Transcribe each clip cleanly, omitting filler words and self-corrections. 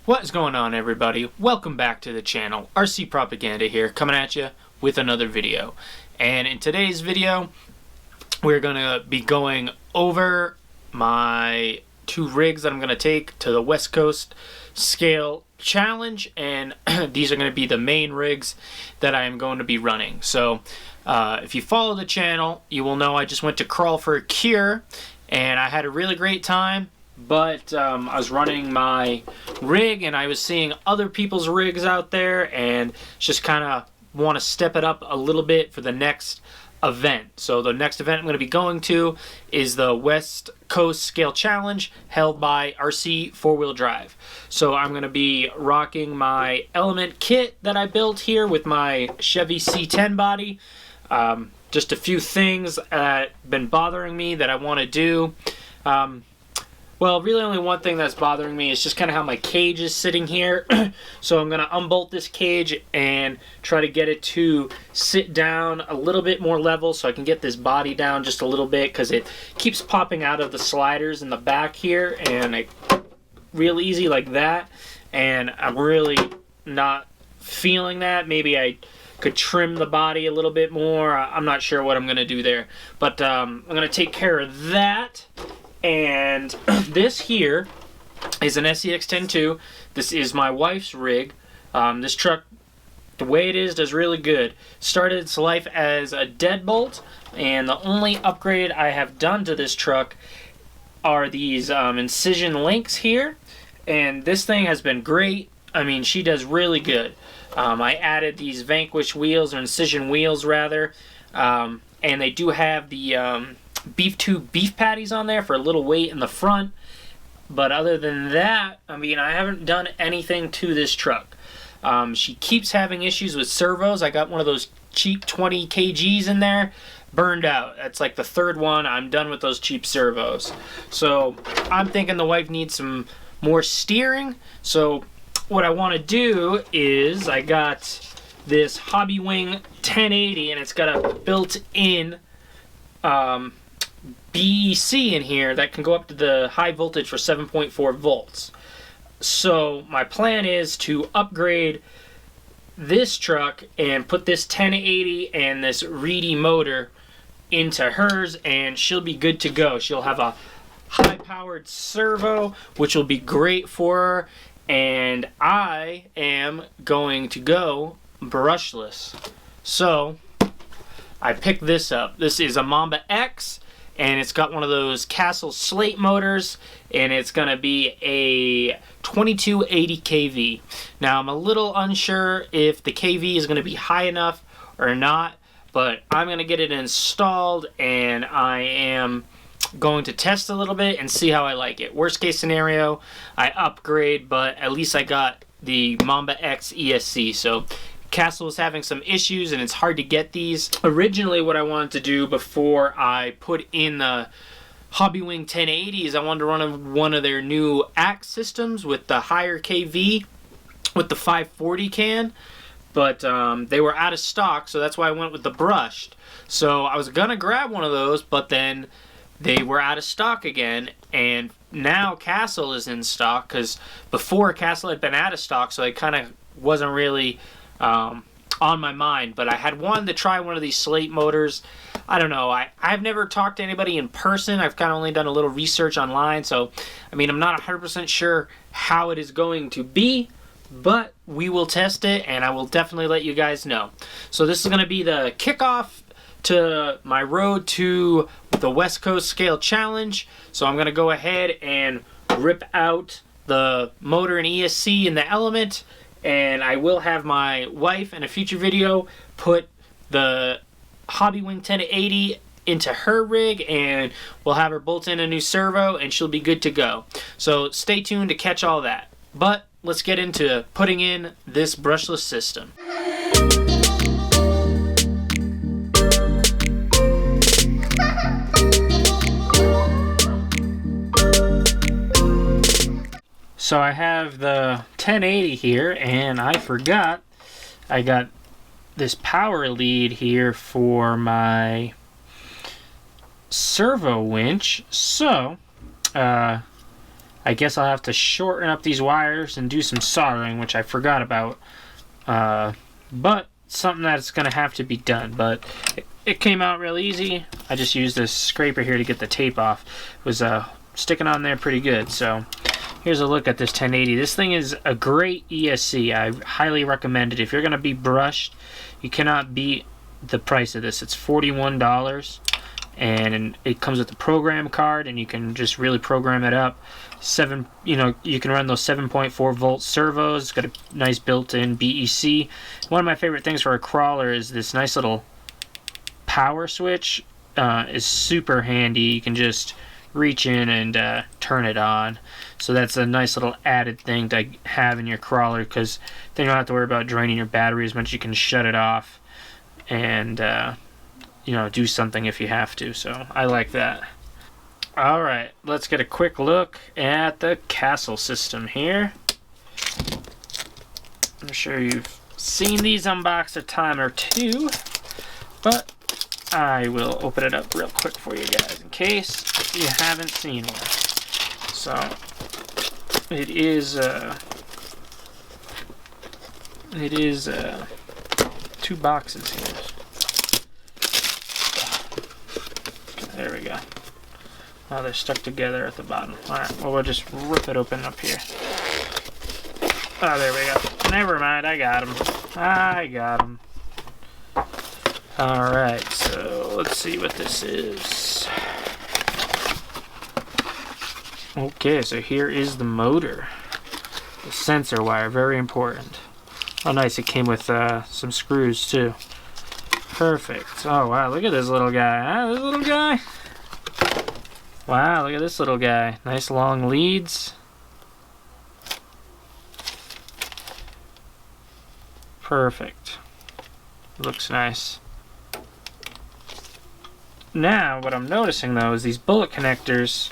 What is going on, everybody? Welcome back to the channel. RC Propaganda here, coming at you with another video. And in today's video, we're going to be going over my two rigs that I'm going to take to the West Coast Scale Challenge. And these are going to be the main rigs that I am going to be running. So if you follow the channel, you will know I just went to Crawl for a Cure. And I had a really great time. But I was running my rig and I was seeing other people's rigs out there and just kind of want to step it up a little bit for the next event. So the next event I'm going to be going to is the West Coast Scale Challenge held by RC 4-Wheel Drive. So I'm going to be rocking my Element kit that I built here with my Chevy C10 body. Just a few things that have been bothering me that I want to do. Well, really only one thing that's bothering me is just kind of how my cage is sitting here. So I'm going to unbolt this cage and try to get it to sit down a little bit more level so I can get this body down just a little bit, because it keeps popping out of the sliders in the back here, and real easy like that. And I'm really not feeling that. Maybe I could trim the body a little bit more. I'm not sure what I'm going to do there. But I'm going to take care of that. And this here is an SCX-10-2. This is my wife's rig. This truck, the way it is, does really good. Started its life as a deadbolt, and the only upgrade I have done to this truck are these incision links here. And this thing has been great. I mean, she does really good. I added these Vanquish wheels, or incision wheels rather, and they do have the Beef 2 beef patties on there for a little weight in the front. But other than that, I mean, I haven't done anything to this truck. She keeps having issues with servos. I got one of those cheap 20 kgs in there, burned out. That's like the third one. I'm done with those cheap servos. So I'm thinking the wife needs some more steering. So what I want to do is, I got this Hobbywing 1080, and it's got a built-in BEC in here that can go up to the high voltage for 7.4 volts. So my plan is to upgrade this truck and put this 1080 and this Reedy motor into hers, and she'll be good to go. She'll have a high-powered servo, which will be great for her, and I am going to go brushless. So I picked this up. This is a Mamba X, and it's got one of those Castle slate motors, and it's going to be a 2280 kV. Now, I'm a little unsure if the kV is going to be high enough or not, but I'm going to get it installed, and I am going to test a little bit and see how I like it. Worst case scenario, I upgrade, but at least I got the Mamba X ESC. So Castle is having some issues and it's hard to get these. Originally, what I wanted to do before I put in the Hobbywing 1080 is I wanted to run one of their new Axe systems with the higher kV with the 540 can, but they were out of stock, so that's why I went with the brushed. So I was gonna grab one of those, but then they were out of stock again, and now Castle is in stock, because before Castle had been out of stock, so it kind of wasn't really on my mind. But I had wanted to try one of these slate motors. I don't know, I've never talked to anybody in person. I've kind of only done a little research online, so I mean, I'm not 100% sure how it is going to be, but we will test it and I will definitely let you guys know. So this is going to be the kickoff to my road to the West Coast Scale Challenge. So I'm going to go ahead and rip out the motor and ESC in the Element, and I will have my wife in a future video put the Hobbywing 1080 into her rig, and we'll have her bolt in a new servo and she'll be good to go. So stay tuned to catch all that. But let's get into putting in this brushless system. So I have the 1080 here, and I forgot I got this power lead here for my servo winch. So I I guess I'll have to shorten up these wires and do some soldering, which I forgot about. But something that's going to have to be done. But it came out real easy. I just used this scraper here to get the tape off. It was sticking on there pretty good. So here's a look at this 1080. This thing is a great ESC. I highly recommend it. If you're going to be brushed, you cannot beat the price of this. It's $41, and it comes with a program card, and you can just really program it up. You can run those 7.4 volt servos. It's got a nice built-in BEC. One of my favorite things for a crawler is this nice little power switch. Is super handy. You can just reach in and turn it on. So that's a nice little added thing to have in your crawler, because then you don't have to worry about draining your battery as much. You can shut it off and do something if you have to. So I like that. Alright, let's get a quick look at the Castle system here. I'm sure you've seen these unboxed a time or two, but I will open it up real quick for you guys in case you haven't seen one. So it is two boxes here. There we go. Oh, they're stuck together at the bottom. Alright, well, we'll just rip it open up here. Oh, there we go. Never mind, I got them. Alright, so let's see what this is. Okay, so here is the motor. The sensor wire, very important. Oh, nice, it came with some screws, too. Perfect. Oh, wow, look at this little guy. Huh? This little guy? Wow, look at this little guy. Nice long leads. Perfect. Looks nice. Now, what I'm noticing though is these bullet connectors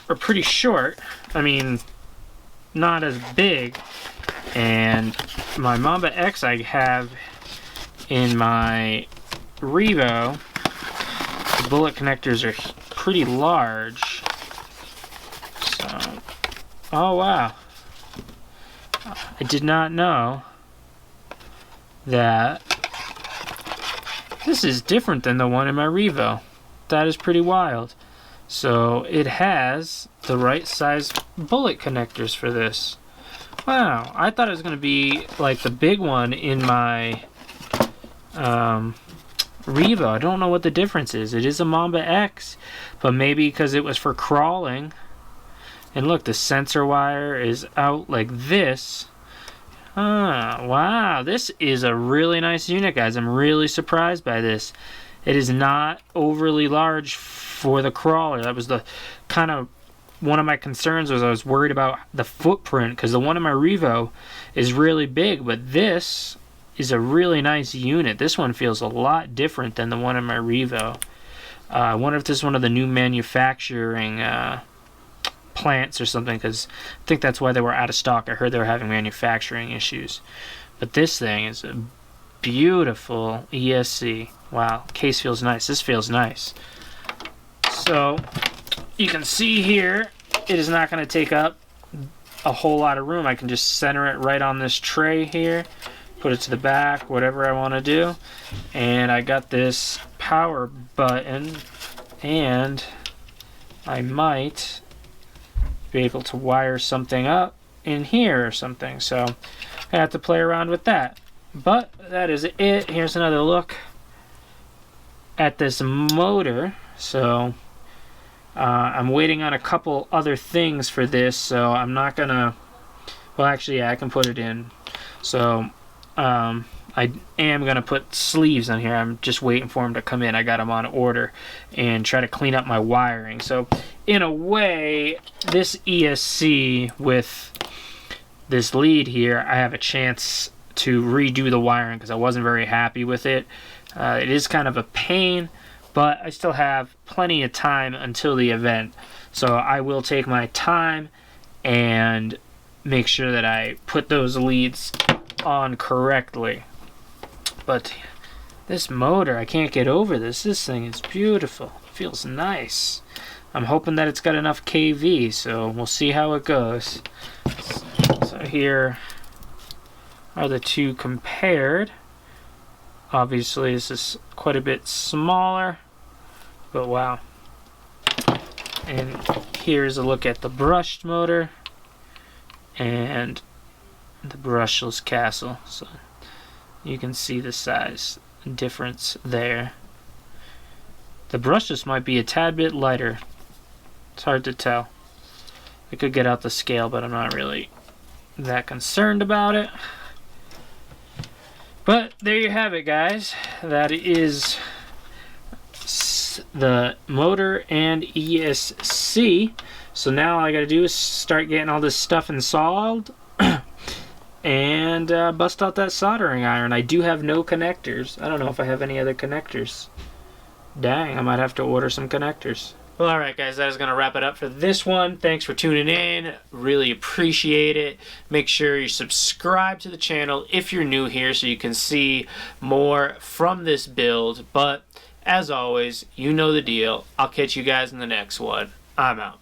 are pretty short. I mean, not as big. And my Mamba X I have in my Revo, the bullet connectors are pretty large. So, oh wow. I did not know that this is different than the one in my Revo. That is pretty wild. So it has the right size bullet connectors for this. Wow, I thought it was going to be like the big one in my Revo. I don't know what the difference is. It is a Mamba X, but maybe because it was for crawling. And look, the sensor wire is out like this. Ah, wow, this is a really nice unit, guys. I'm really surprised by this. It is not overly large for the crawler. That was the kind of one of my concerns, was I was worried about the footprint, because the one in my Revo is really big, but this is a really nice unit. This one feels a lot different than the one in my Revo. I wonder if this is one of the new manufacturing plants or something, because I think that's why they were out of stock. I heard they were having manufacturing issues. But this thing is a beautiful ESC. Wow, case feels nice. This feels nice. So you can see here, it is not going to take up a whole lot of room. I can just center it right on this tray here, put it to the back, whatever I want to do. And I got this power button, and I might be able to wire something up in here or something. So I have to play around with that. But that is it. Here's another look at this motor. So I'm waiting on a couple other things for this, so I'm not gonna, well actually yeah, I can put it in. So I am gonna put sleeves on here. I'm just waiting for them to come in. I got them on order, and try to clean up my wiring. So in a way, this ESC with this lead here, I have a chance to redo the wiring because I wasn't very happy with it. It is kind of a pain, but I still have plenty of time until the event. So I will take my time and make sure that I put those leads on correctly. But this motor, I can't get over this. This thing is beautiful. It feels nice. I'm hoping that it's got enough kV, so we'll see how it goes. So here are the two compared. Obviously this is quite a bit smaller, but wow. And here's a look at the brushed motor and the brushless Castle. So you can see the size difference there. The brushless might be a tad bit lighter. It's hard to tell. I could get out the scale, but I'm not really that concerned about it. But there you have it, guys. That is the motor and ESC. So now all I gotta do is start getting all this stuff installed and bust out that soldering iron. I do have no connectors. I don't know if I have any other connectors. Dang, I might have to order some connectors. Well, alright guys, that is going to wrap it up for this one. Thanks for tuning in. Really appreciate it. Make sure you subscribe to the channel if you're new here so you can see more from this build. But as always, you know the deal. I'll catch you guys in the next one. I'm out.